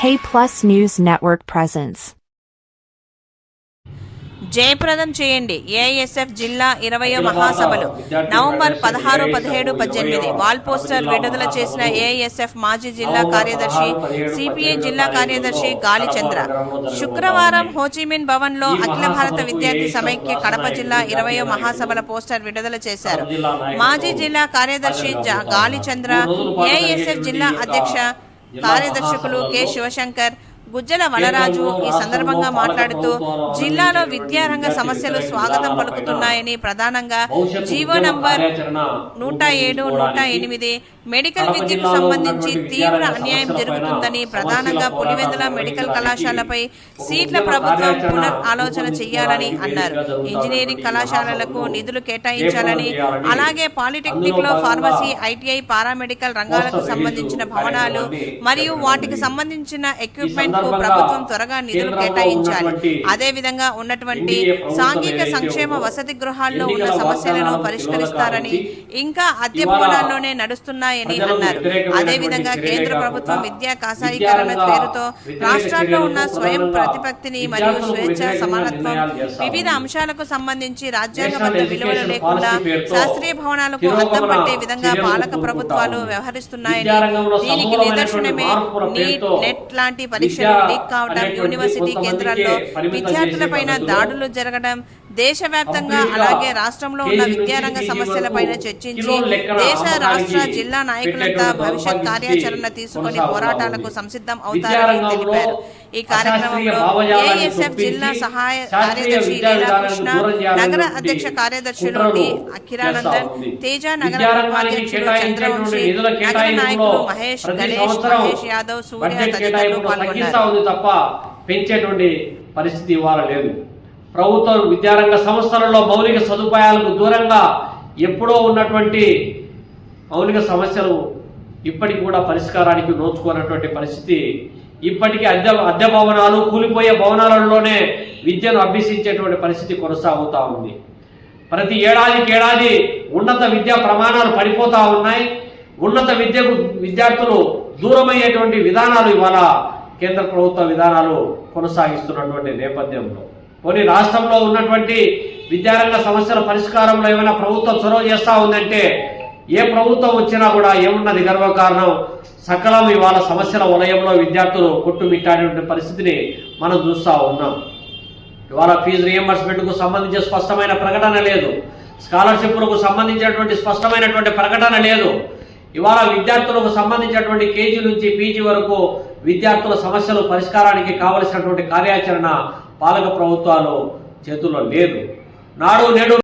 K+ News Network presents. జయప్రదం చేయండి. AISF జిల్లా 20వ మహాసభలు నవంబర్ 16, 17, 18 వాల్ పోస్టర్ విడుదల చేసిన ఏఐఎస్ఎఫ్ మాజీ జిల్లా కార్యదర్శి, సిపిఐ జిల్లా కార్యదర్శి గాలిచంద్ర శుక్రవారం హోచిమిన్ భవన్లో అఖిల భారత విద్యార్థి సమైక్య కడప జిల్లా 20వ మహాసభల పోస్టర్ విడుదల చేశారు. మాజీ జిల్లా కార్యదర్శి గాలిచంద్ర, ఏఐఎస్ఎఫ్ జిల్లా అధ్యక్ష కార్యదర్శకులు కె శివశంకర్, గుజ్జల వనరాజు ఈ సందర్భంగా మాట్లాడుతూ జిల్లాలో విద్యారంగ సమస్యలు స్వాగతం పలుకుతున్నాయని, ప్రధానంగా జీవో నంబర్ 107, 108 మెడికల్ విద్యకు సంబంధించి తీవ్ర అన్యాయం జరుగుతుందని, ప్రధానంగా పులివెందుల మెడికల్ కళాశాలపై సీట్ల ప్రభుత్వం పునర్ ఆలోచన చేయాలని అన్నారు. ఇంజనీరింగ్ కళాశాలలకు నిధులు కేటాయించాలని, అలాగే పాలిటెక్నిక్ లో ఫార్మసీ, ఐటీఐ, పారామెడికల్ రంగాలకు సంబంధించిన భవనాలు మరియు వాటికి సంబంధించిన ఎక్విప్మెంట్ ప్రభుత్వం త్వరగా నిధులు కేటాయించాలి. అదే విధంగా ఉన్నటువంటి సాంఘిక సంక్షేమ వసతి గృహాల్లో ఉన్న సమస్యలను పరిష్కరిస్తారని, ఇంకా అద్దె భవనాల్లోనే నడుస్తున్నాయని అన్నారు. అదే విధంగా కేంద్ర ప్రభుత్వం విద్యా కాషాయీకరణ పేరుతో రాష్ట్రాల్లో ఉన్న స్వయం ప్రతిపత్తిని మరియు స్వేచ్ఛ, సమానత్వం, వివిధ అంశాలకు సంబంధించి రాజ్యాంగబద్ధ విలువలు లేకుండా శాస్త్రీయ భవనాలకు అద్దం పట్టే విధంగా పాలక ప్రభుత్వాలు వ్యవహరిస్తున్నాయని, దీనికి నిదర్శనమే నీట్, నెట్ లాంటి పరీక్షలు లీక్ కావడం, యూనివర్సిటీ కేంద్రాల్లో విద్యార్థులపైన దాడులు జరగడం, దేశవ్యాప్తంగా అలాగే రాష్ట్రంలో ఉన్న విద్యారంగ సమస్యలపైన చర్చించి దేశ, రాష్ట్ర, జిల్లా నాయకులంతా భవిష్యత్ కార్యాచరణ తీసుకుని పోరాటాలకు సంసిద్ధం అవుతారని తెలిపారు. ఈ కార్యక్రమంలో ఏఐఎస్ఎఫ్ జిల్లా సహాయ కార్యదర్శి లీలాకృష్ణ, నగర అధ్యక్ష కార్యదర్శులు డి అఖిరానందన్, తేజ నగర ఉపాధ్యక్షులు చంద్రవంశీ, నగర నాయకులు మహేష్, గణేష్, మహేష్ యాదవ్, సూర్య తదితరులు పాల్గొన్నారు. పెంచేటువంటి పరిస్థితి ఇవాళ లేదు. ప్రభుత్వ విద్యారంగ సంస్థలలో మౌలిక సదుపాయాలకు దూరంగా ఎప్పుడో ఉన్నటువంటి మౌలిక సమస్యలు ఇప్పటికి కూడా పరిష్కారానికి నోచుకున్నటువంటి పరిస్థితి. ఇప్పటికీ అద్దె భవనాలు, కూలిపోయే భవనాలలోనే విద్యను అభ్యసించేటువంటి పరిస్థితి కొనసాగుతూ ఉంది. ప్రతి ఏడాది ఉన్నత విద్యా ప్రమాణాలు పడిపోతూ ఉన్నాయి. ఉన్నత విద్యకు విద్యార్థులు దూరమయ్యేటువంటి విధానాలు ఇవాళ కేంద్ర ప్రభుత్వ విధానాలు కొనసాగిస్తున్నటువంటి నేపథ్యంలో, కొన్ని రాష్ట్రంలో ఉన్నటువంటి విద్యారంగ సమస్యల పరిష్కారంలో ఏమైనా ప్రభుత్వం చొరవ చేస్తూ ఉందంటే, ఏ ప్రభుత్వం వచ్చినా కూడా ఏమున్నది గర్వకారణం, సకలం ఇవాళ సమస్యల వలయంలో విద్యార్థులు కొట్టుమిట్టాడేటువంటి పరిస్థితిని మనం చూస్తూ ఉన్నాం. ఇవాళ ఫీజు రియంబర్స్మెంట్కు సంబంధించి స్పష్టమైన ప్రకటన లేదు, స్కాలర్షిప్లకు సంబంధించినటువంటి స్పష్టమైనటువంటి ప్రకటన లేదు. ఇవాళ విద్యార్థులకు సంబంధించినటువంటి కేజీ నుంచి పీజీ వరకు విద్యార్థుల సమస్యలు పరిష్కారానికి కావలసినటువంటి కార్యాచరణ పాలక ప్రభుత్వాలు చేతుల్లో లేదు. నాడు నేడు